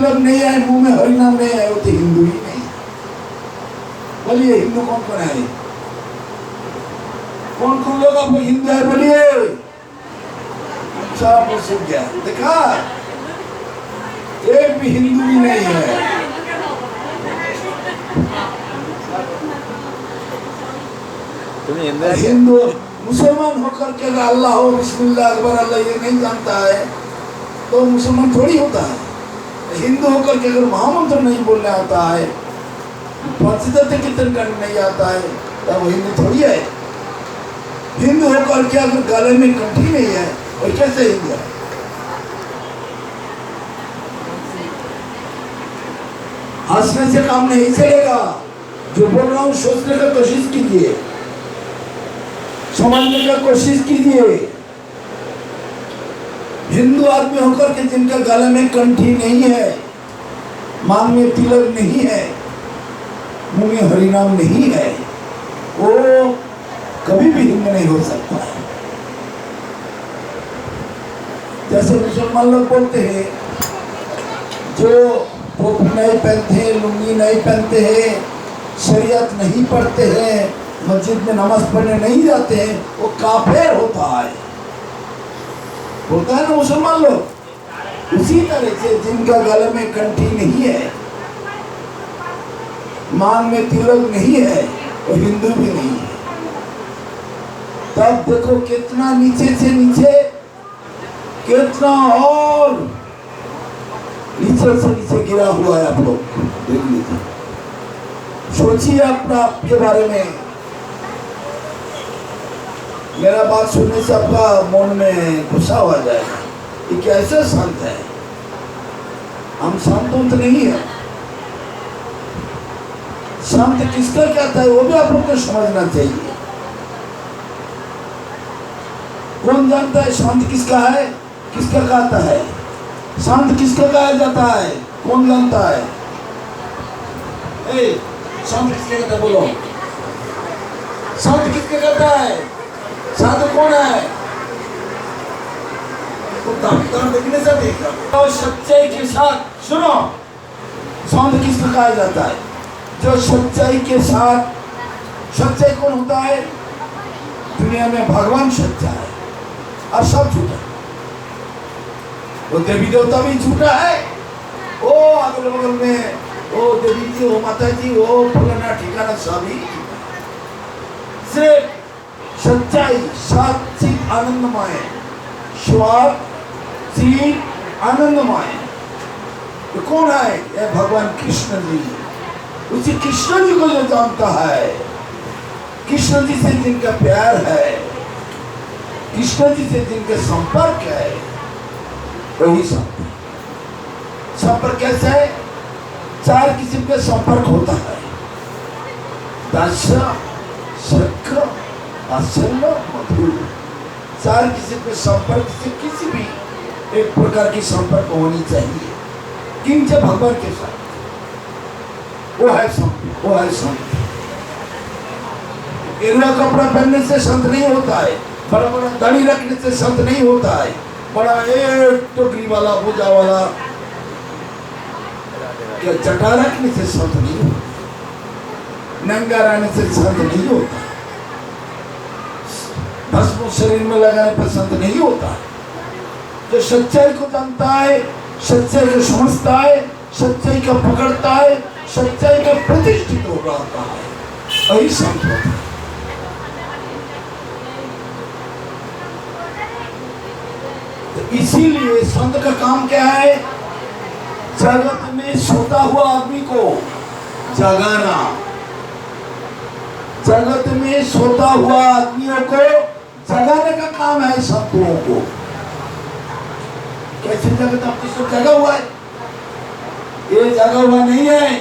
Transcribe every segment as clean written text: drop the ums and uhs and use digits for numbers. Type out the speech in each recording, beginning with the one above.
तिलक नहीं है, मुंह में हरि नाम नहीं है, वो तो हिंदू ही नहीं। बोलिए हिंदू कौन कौन है? कौन कौन लोग आपको हिंदू है? बोलिए। अच्छा आपको सूझ गया, देखा, एक भी हिंदू भी नहीं है। हिंदू मुसलमान होकर के अगर अल्लाह हो बिस्मिल्लाह अकबर अल्लाह ये नहीं जानता है तो मुसलमान थोड़ी होता है। हिंदू होकर के अगर महामंत्र नहीं बोलने आता है, पंचतत्व कीर्तन करने नहीं आता है, तब वो हिंदू थोड़ी है। हिंदू होकर के अगर गले में कंठी नहीं है और कैसे हिंदू है? हंसने से काम नहीं चलेगा। जो बोल रहा हूँ सोचने का कोशिश कीजिए, समझने का कोशिश कीजिए। हिंदू आदमी होकर के जिनका गले में कंठी नहीं है, मांग में तिलक नहीं है, मुंह में हरिनाम नहीं है, वो कभी भी हिंदू नहीं हो सकता है। जैसे मुसलमान लोग बोलते हैं जो टोपी नहीं पहनते हैं, लुंगी नहीं पहनते हैं, शरीयत नहीं पढ़ते हैं, मस्जिद में नमाज पढ़ने नहीं जाते हैं, वो काफिर होता है, बोलता है ना मुसलमान लोग। उसी तरह से जिनका गले में कंठी नहीं है, मांग में तिलक नहीं है, वो हिंदू भी नहीं है। तब देखो कितना नीचे से नीचे, कितना और नीचे से नीचे गिरा हुआ है। आप लोग देख लीजिए, सोचिए अपना आपके बारे में। मेरा बात सुनने से आपका मन में गुस्सा हो जाएगा, ये कैसे संत है? हम संत नहीं है। संत किसका कहता है वो भी आप लोग को समझना चाहिए। कौन जानता है संत किसका है, किसका कहता है? संत किसका कहा जाता है, कौन जानता है? संत किसके कहता है? बोलो, संत किसके कहता है? साधु कौन है? देखने से देखा तो सच्चाई के साथ सुनो, संत किसको कहा जाता है? जो सच्चाई के साथ, सच्चाई कौन होता है? दुनिया में भगवान सच्चा है और सब झूठा है। वो देवी देवता भी झूठा है, वो अगल बगल में वो देवी जी, वो माता जी, वो फलाना ठिकाना सभी। सिर्फ सच्चाई, सच्ची आनंदमय, स्वाद सी आनंदमय, तो कौन है? ये भगवान कृष्ण जी। उसी कृष्ण जी को जो जानता है, कृष्ण जी से जिनका प्यार है, कृष्ण जी से जिनके संपर्क है, वही संपर्क। संपर्क कैसे है? चार किस्म के संपर्क होता है, दश, सख्य, आश्चर्य, मधुर। चार किस्म के संपर्क से किसी भी एक प्रकार की संपर्क होनी चाहिए। किंच भगवान के साथ, वो है संत, वो है संत। गेरुआ कपड़ा पहनने से संत नहीं होता है, बड़ा बड़ा दाढ़ी रखने से संत नहीं होता है, बड़ा एक टोकरी वाला पूजा वाला क्या चटा रखने से संत नहीं होता, नंगा रहने से संत नहीं होता, भस्म शरीर में लगाने पर संत नहीं होता। जो सच्चाई को जानता है, सच्चाई को समझता है, सच्चाई को पकड़ता है, सच्चाई में प्रतिष्ठित हो जाता है, वही संत होता है। तो इसीलिए संत का काम क्या है? जगत में सोता हुआ आदमी को जगाना, जगत में सोता हुआ आदमियों को जगाने का काम है संतों को। कैसे जगत आप किसको जगा हुआ है? ये जगा हुआ नहीं है।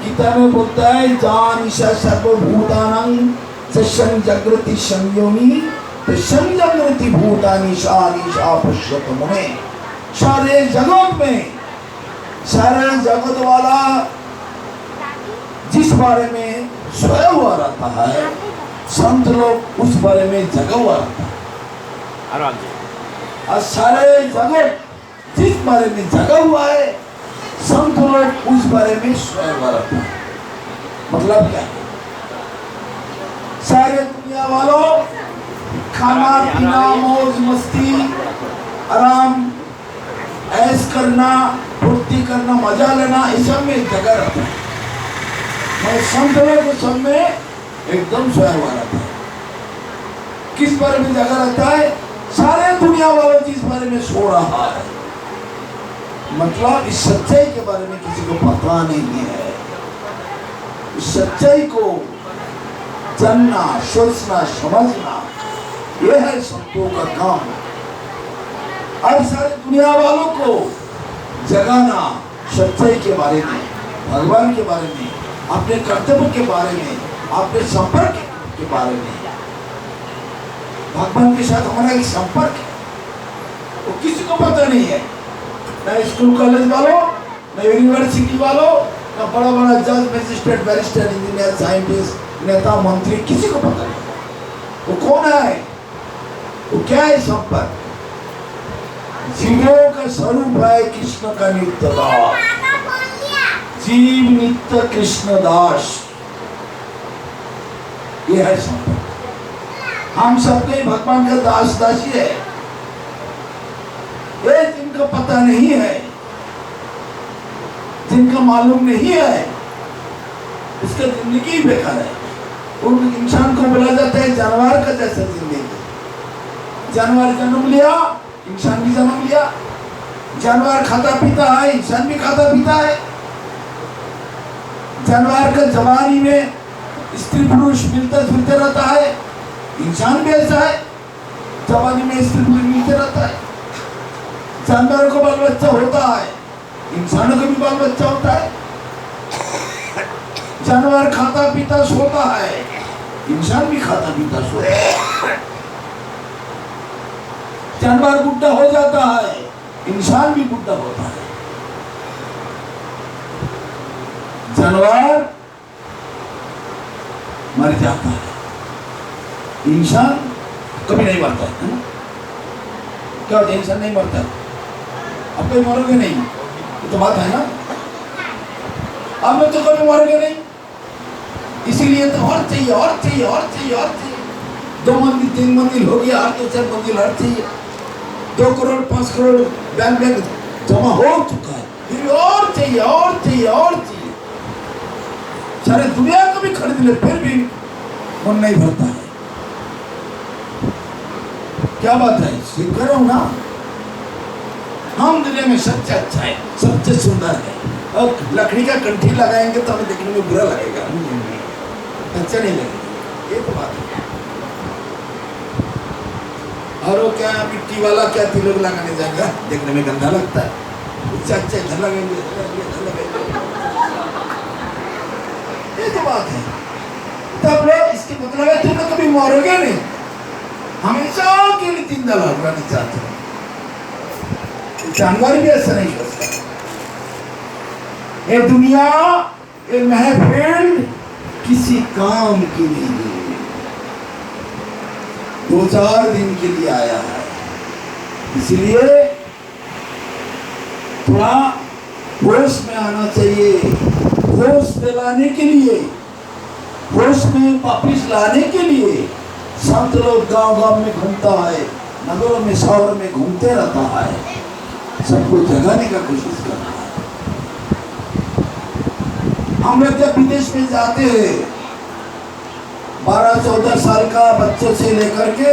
गीता में बोलता है जान ईशा सर्वभूतानां संजागृति संयोनी संजागृति भूतानि ईशा पश्यत मुने। सारे जगत में, सारे जगत वाला जिस बारे में सोया हुआ रहता है, संत लोग उस बारे में जगा हुआ रहता है। और सारे जगत जिस बारे में जगा हुआ है, संत लोग उस बारे में स्वयं रखता है। मतलब क्या है? सारे दुनिया वालों खाना पीना मौज मस्ती आराम ऐश करना फुर्ती करना मजा लेना इस सब में जगह रहता है। मैं संत लोग सब में एकदम स्वयं रहता है। किस बारे में जगह रहता है? सारे दुनिया वालों जिस बारे में सो रहा है, मतलब इस सच्चाई के बारे में किसी को पता नहीं है। इस सच्चाई को जानना सोचना समझना यह है संतों का काम। अब सारे दुनिया वालों को जगाना सच्चाई के बारे में, भगवान के बारे में, अपने कर्तव्य के बारे में, अपने संपर्क के बारे में। भगवान के साथ हमारा एक संपर्क है, वो किसी को पता नहीं है। न स्कूल कॉलेज वालों, न यूनिवर्सिटी वालों, न बड़ा बड़ा जज मजिस्ट्रेट बैरिस्टर इंजीनियर साइंटिस्ट नेता मंत्री, किसी को पता नहीं वो कौन है, वो क्या है संपर्क। जीवों का स्वरूप है कृष्ण का नित्य दास, जीव नित्य कृष्ण दास, ये है संपर्क। हम सबके भगवान का दास दासी है। ये जिनका पता नहीं है, जिनका मालूम नहीं है, उसका जिंदगी बेकार है। उन इंसान को बोला जाता है जानवर का जैसा जिंदगी। जानवर जन्म लिया, इंसान भी जन्म लिया। जानवर खाता पीता है, इंसान भी खाता पीता है। जानवर का जवानी में स्त्री पुरुष मिलते जुलते रहता है, इंसान भी ऐसा है, जवानी में स्त्री पुरुष मिलते रहता है। जानवरों को बाल बच्चा होता है, इंसानों को भी बाल बच्चा होता है। जानवर खाता पीता सोता है, इंसान भी खाता पीता सोता है। जानवर बुढ़ा हो जाता है, इंसान भी बुढ़ा होता है। जानवर मर जाता है, इंसान कभी नहीं मरता है। क्या होता है? इंसान नहीं मरता। अब कोई मरोगे नहीं, ये तो बात है ना। अब मैं तो कभी मरोगे नहीं, इसीलिए तो और चाहिए और चाहिए और चाहिए और चाहिए। 2 मंजिल 3 मंजिल हो गया, 8 4 मंजिल और चाहिए। 2 करोड़ 5 करोड़ बैंक में जमा हो चुका है, फिर और चाहिए और चाहिए और चाहिए। सारे दुनिया को भी खरीद ले, फिर भी मन नहीं भरता है। क्या बात है? सीख करो ना। हम दुनिया में सबसे अच्छा है, सबसे सुंदर है, और लकड़ी का कंठी लगाएंगे तो हमें देखने में बुरा लगेगा, अच्छा नहीं लगेगा। ये तो बात है। और वो क्या मिट्टी वाला क्या तिलक लगाने जाएगा, देखने में गंदा लगता है। उससे अच्छा इधर लगेंगे, इधर लगेंगे। ये तो बात है। तब लोग इसके मतलब है तुम तो कभी मरोगे नहीं, हमेशा के लिए जिंदा रहना चाहते हो। जानवर भी ऐसा नहीं कर सकता। ये दुनिया, ये महफिल किसी काम की नहीं, 2-4 दिन के लिए आया है। इसलिए थोड़ा होश में आना चाहिए। होश दिलाने के लिए, होश में वापिस लाने के लिए संत लोग गांव-गांव में घूमता है, नगरों में शहर में घूमते रहता है, सबको जगाने का कोशिश करता है। हम लोग जब विदेश में जाते हैं, 12-14 साल का बच्चों से लेकर के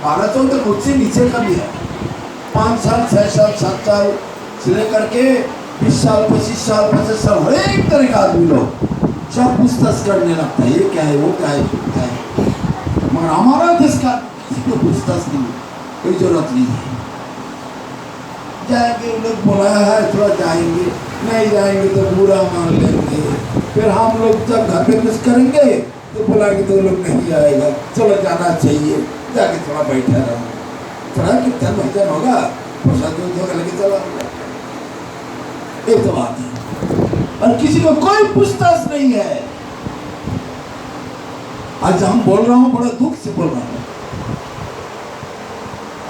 12-14 मुझसे नीचे का भी है, 5 साल 6 साल 7 साल से लेकर के 20 साल 25 साल 50 साल हर एक तरह का आदमी लोग सब पूछताछ करने लगता है, ये क्या है वो क्या है क्या है। मगर हमारा देश का किसी को पूछताछ नहीं, कोई जरूरत नहीं है। जाएंगे, उन लोग बुलाया है थोड़ा जाएंगे, नहीं जाएंगे तो बुरा मान लेंगे। फिर हम लोग जब घर पे कुछ करेंगे तो बुलाएंगे तो लोग नहीं आएगा, चलो जाना चाहिए, जाके थोड़ा बैठा रहो, थोड़ा कीर्तन भजन होगा, प्रसाद होगा, लेके चला। एक तो बात है। और किसी को कोई पूछताछ नहीं है। आज हम बोल रहा हूं, बड़ा दुख से बोल रहा हूं।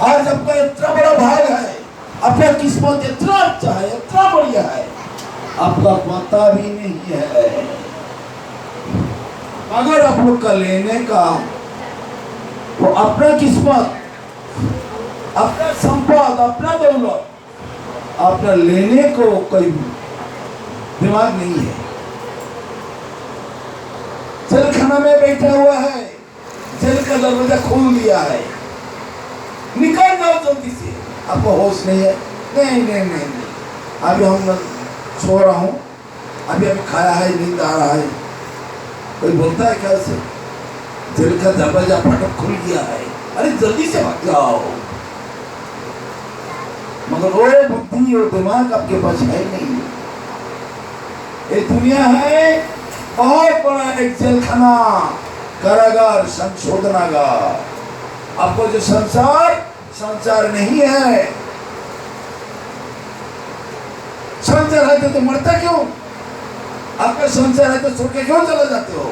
आज आपका इतना बड़ा भाग है, आपका किस्मत इतना अच्छा है, इतना बढ़िया है, आपका पता भी नहीं है। अगर आप लोग का लेने का वो अपना किस्मत, अपना संपद, अपना दौलत, अपना लेने को कोई दिमाग नहीं है। जेलखाना में बैठा हुआ है, जेल का दरवाजा खोल दिया है, निकल जाओ जल्दी से। आपको होश नहीं है? नहीं नहीं नहीं नहीं, अभी हम सो रहा हूँ, अभी खाया है, नींद आ रहा है। कोई बोलता है क्या से? जेल का दरवाजा फाटक खुल गया है, अरे जल्दी से भाग जाओ। मगर वो बुद्धि और दिमाग आपके पास है नहीं। ये दुनिया है बहुत बड़ा एक जेलखाना, कारागार, संशोधनागार। आपको जो संसार नहीं है। संसार है तो मरता क्यों? आपका संसार है तो छोड़ के क्यों चले जाते हो?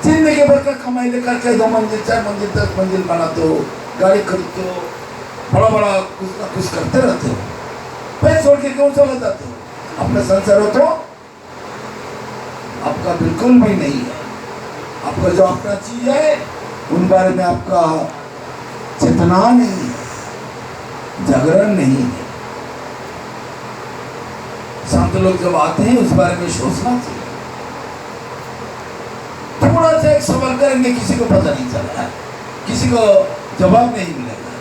जिंदगी भर का कमाई लेकर के 2 मंजिल 4 मंजिल 10 मंजिल बनाते हो, गाड़ी खरीदते हो, बड़ा बड़ा कुछ ना कुछ करते रहते हो, फिर छोड़ के क्यों चले जाते हो? अपना संसार हो तो आपका बिल्कुल भी नहीं है। आपका जो अपना चीज है उन बारे में आपका चेतना नहीं है, जागरण नहीं है। संत लोग जब आते हैं उस बारे में सोचना चाहिए। थोड़ा सा एक सवाल करेंगे, किसी को पता नहीं चला, किसी को जवाब नहीं मिलेगा।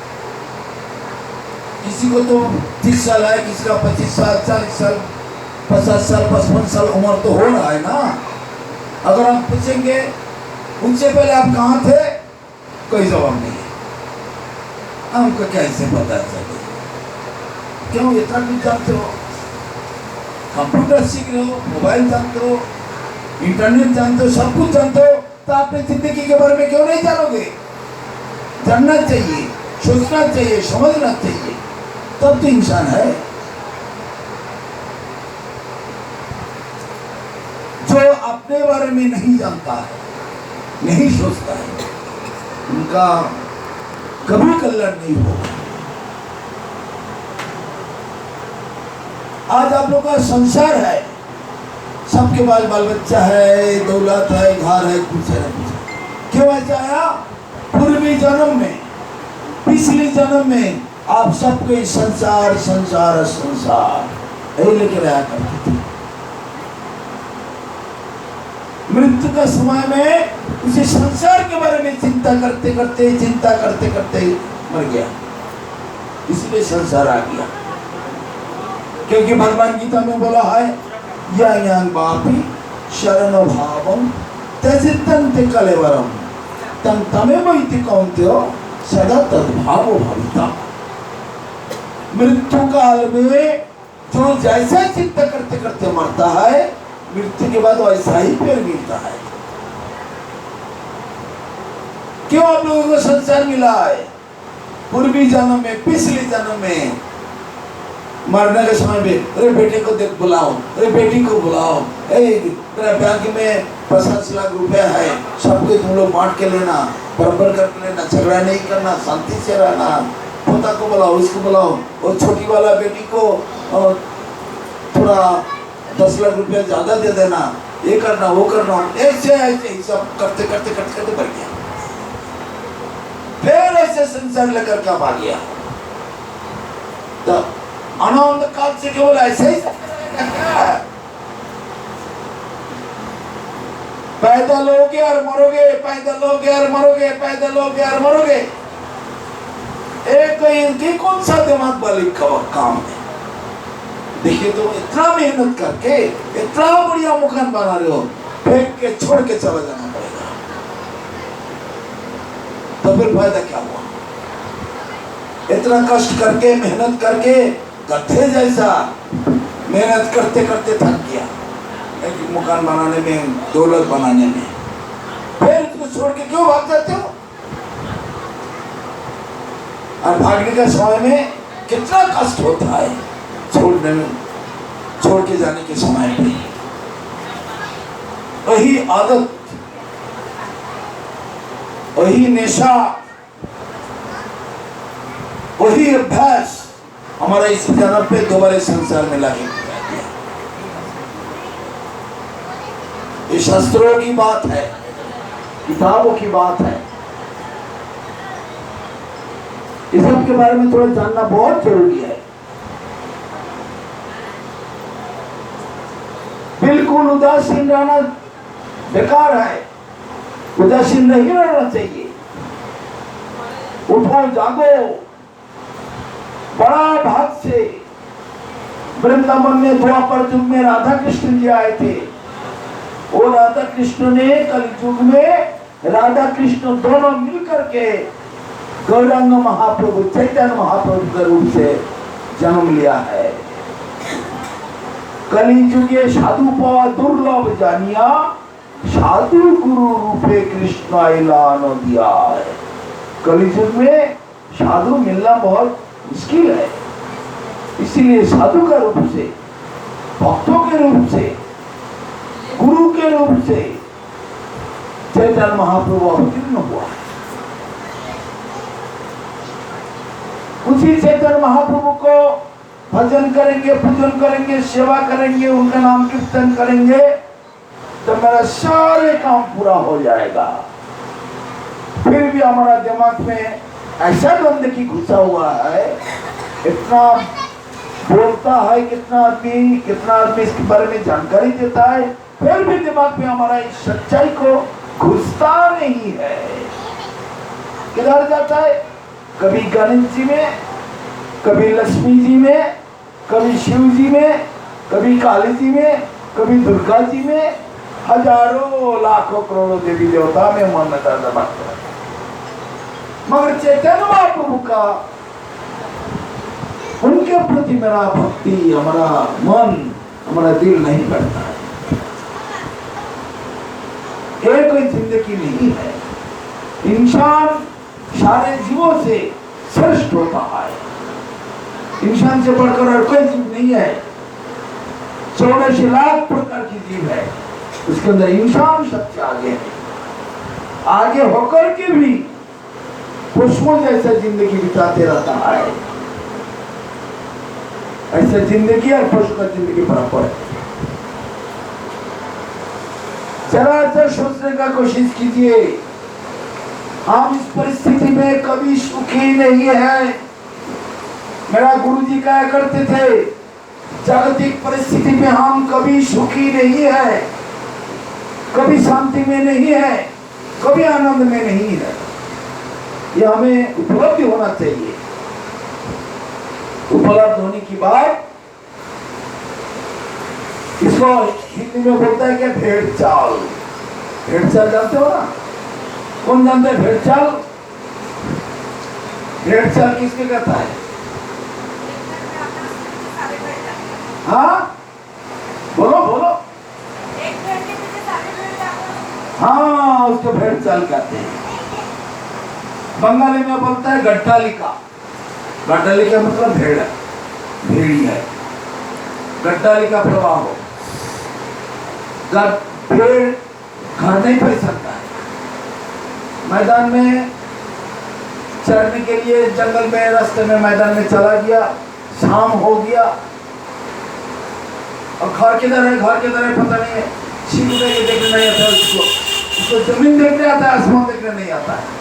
किसी को तो 30 साल है, किसी का 25 साल, 40 साल, 50 साल, 55 साल उम्र तो हो रहा है ना। अगर आप पूछेंगे उनसे पहले आप कहाँ थे, कोई जवाब नहीं है। हमको कैसे पता चले? क्यों इतना कुछ जानते हो? कंप्यूटर सीख रहे हो, मोबाइल जानते हो, इंटरनेट जानते हो, सब कुछ जानते हो, तो आपने जिंदगी के बारे में क्यों नहीं जानोगे? जानना चाहिए, सोचना चाहिए, समझना चाहिए, तब तो इंसान है। जो अपने बारे में नहीं जानता है, नहीं सोचता है, उनका कभी कल्याण नहीं होगा। आज आप लोग का संसार है, सबके पास बाल बच्चा है, दौलत है, घर है, कुछ है कुछ। क्यों ऐसा आया? पूर्वी जन्म में, पिछले जन्म में आप सबके संसार संसार संसार यही लेकर आया करते थे। मृत्यु का समय में उसे संसार के बारे में चिंता करते करते मर गया, इसलिए संसार आ गया। क्योंकि भगवान गीता में बोला है, यां बापी शरण भावम त्यजितन्ते कलेवरम तं तमेव इति कौन्तेयो सदा तद्भावो भविता। मृत्यु काल में जो जैसा चिंता करते करते मरता है, मृत्यु के बाद वैसा ही पेड़ मिलता है। क्यों आप लोगों को संसार मिला है? पूर्वी जन्म में, पिछले जन्म में मरने के समय में, अरे बेटे को देख बुलाओ, अरे बेटी को बुलाओ, मेरा बैंक में 50 लाख रुपया है, सबको तुम लोग बांट के लेना, बराबर करके लेना, झगड़ा नहीं करना, शांति से रहना, पोता को बुलाओ, इसको बुलाओ, और छोटी वाला बेटी को थोड़ा 10 लाख रुपया ज्यादा दे देना, ये करना वो करना, ऐसे ऐसे सब करते करते करते करते बढ़ गया। फिर ऐसे संसार लेकर क्या आ गया? तो अनंत काल से केवल ऐसे ही पैदल होगे और मरोगे, पैदल होगे और मरोगे, पैदल होगे और मरोगे। एक इनकी कौन सा दिमाग वाली काम है? देखिए, तो इतना मेहनत करके इतना बढ़िया मकान बना रहे हो, फेंक के छोड़ के चला जाना पड़ेगा, तो फिर फायदा क्या हुआ? इतना कष्ट करके, मेहनत करके, गधे जैसा मेहनत करते करते थक गया एक मकान बनाने में, दौलत बनाने में, फिर इसको छोड़ के क्यों भाग जाते हो? और भागने का समय में कितना कष्ट होता है छोड़ने में, छोड़ के जाने के समय पे। वही आदत, वही नशा, वही अभ्यास हमारा इस जन्म पे दोबारा संसार में लाके ये शास्त्रों की बात है, किताबों की बात है। इस सब के बारे में थोड़ा जानना बहुत जरूरी है। बिल्कुल उदासीन रहना बेकार है, उदासीन नहीं रहना चाहिए। उठो जागो, बड़ा भाग से वृंदावन में द्वापर युग में राधा कृष्ण जी आए थे। वो राधा कृष्ण ने कलयुग में राधा कृष्ण दोनों मिलकर के गौरांग महाप्रभु चैतन्य महाप्रभु के रूप से जन्म लिया है। कलिजुगे साधु पावा दुर्लभ जानिया, साधु गुरु रूपे कृष्ण ऐलान दिया है। कलिजुग में साधु मिलना बहुत मुश्किल है, इसीलिए साधु का रूप से, भक्तों के रूप से, गुरु के रूप से चैतन्य महाप्रभु अवतीर्ण हुआ। उसी चैतन्य महाप्रभु को भजन करेंगे, पूजन करेंगे, सेवा करेंगे, उनका नाम कीर्तन करेंगे तो मेरा सारे काम पूरा हो जाएगा। फिर भी हमारा दिमाग में ऐसा गंदगी घुसा हुआ है, इतना बोलता है, कितना आदमी इसके बारे में जानकारी देता है, फिर भी दिमाग में हमारा इस सच्चाई को घुसता नहीं है। किधर जाता है? कभी गणेश जी में, कभी लक्ष्मी जी में, कभी शिव जी में, कभी काली जी में, कभी दुर्गा जी में, हजारों लाखों करोड़ों देवी देवता में मन दबा। मगर चैतन्य महाप्रभु का, उनके प्रति मेरा भक्ति, हमारा मन, हमारा दिल नहीं करता है। ये कोई जिंदगी नहीं है। इंसान सारे जीवों से श्रेष्ठ होता है। इंसान से बढ़कर और कोई जीव नहीं है। 84 लाख प्रकार की जीव है, उसके अंदर इंसान सबसे आगे है। आगे होकर के भी पुष्पों जैसा जिंदगी बिताते रहता है। ऐसा जिंदगी और पशु का जिंदगी बराबर है। जरा सा सोचने का कोशिश कीजिए, हम इस परिस्थिति में कभी सुखी नहीं है। मेरा गुरुजी कहा करते थे, जागतिक परिस्थिति में हम कभी सुखी नहीं है, कभी शांति में नहीं है, कभी आनंद में नहीं है। ये हमें उपलब्धि होना चाहिए। उपलब्ध होने की बात, इसको हिंदी में बोलता है कि भेड़ चाल। भेड़ चाल जानते हो ना? कौन जानते हैं भेड़ चाल? भेड़ चाल किसके कहता है? हाँ बोलो बोलो। हाँ, उसको भेड़ चाल कहते हैं। बंगाली में बोलता है गट्टालिका। गट्टालिका मतलब भेड़ है, भेड़ी है। गट्टालिका प्रवाह हो, भेड़ घर नहीं फैल सकता है। मैदान में चरने के लिए जंगल में, रास्ते में, मैदान में चला गया, शाम हो गया और घर किधर है, घर किधर है पता नहीं है। सीधे के देखने नहीं आता उसको जमीन देखने आता है, आसमान देखने नहीं आता है।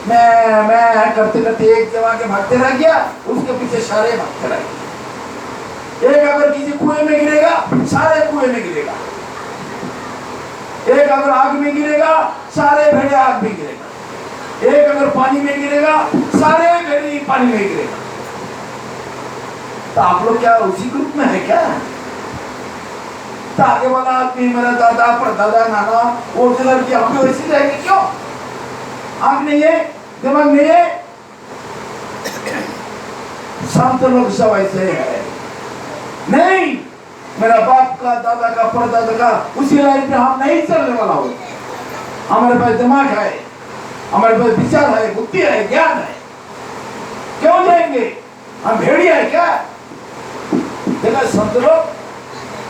मैं करते करते एक जमा के भागते रह गया, उसके पीछे सारे भागते रह गए। एक अगर किसी कुएं में गिरेगा, सारे कुएं में गिरेगा। एक अगर आग में गिरेगा, सारे भेड़े आग में गिरेगा। एक अगर पानी में गिरेगा, सारे भेड़े पानी में गिरेगा। तो आप लोग क्या उसी ग्रुप में है क्या? तो आगे वाला आदमी, मेरा दादा, परदादा, नाना, वो चलर की हम भी वैसे जाएंगे क्यों? आग नहीं है, दिमाग नहीं है। संत लोग सब ऐसे है। नहीं, मेरा बाप का, दादा का, परदादा का, उसी लाइन पे हम नहीं चलने वाला हो। हमारे पास दिमाग है, हमारे पास विचार है, बुद्धि है, ज्ञान है। क्यों जाएंगे? हम भेड़िया है क्या? देखा संत लोग,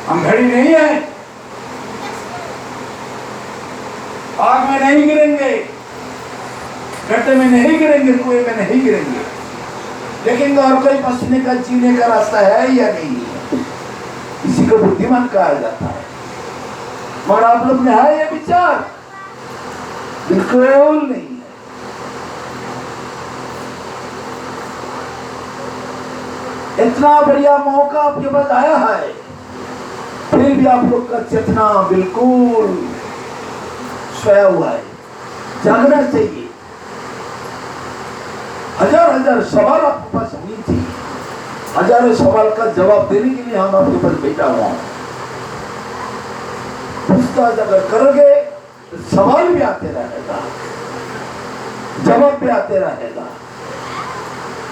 हम भेड़ी नहीं है। आग में नहीं गिरेंगे, गड्ढे में नहीं गिरेंगे, कुएं में नहीं गिरेंगे। लेकिन और कोई बचने का जीने का रास्ता है या नहीं है? इसी को बुद्धिमान कहा जाता है। मगर आप लोग में है ये विचार? बिल्कुल नहीं है। इतना बढ़िया मौका आपके पास आया है, फिर भी आप लोग का चेतना बिल्कुल सोया हुआ है। जागना चाहिए। हजार हजार सवाल आपके पास होनी चाहिए। हजारों सवाल का जवाब देने के लिए हम आपके पास बैठा हुआ हूं। पूछताछ अगर करोगे तो सवाल भी आते रहेगा, जवाब भी आते रहेगा।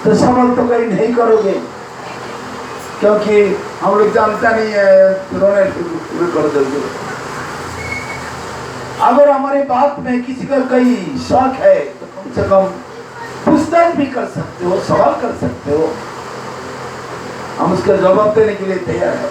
तो सवाल तो कहीं नहीं करोगे, क्योंकि हम लोग जानता नहीं है, रोने शुरू कर दोगे। अगर हमारी बात में किसी का कहीं शक है तो कम से कम पूछताछ भी कर सकते हो, सवाल कर सकते हो। हम उसका जवाब देने के लिए तैयार है।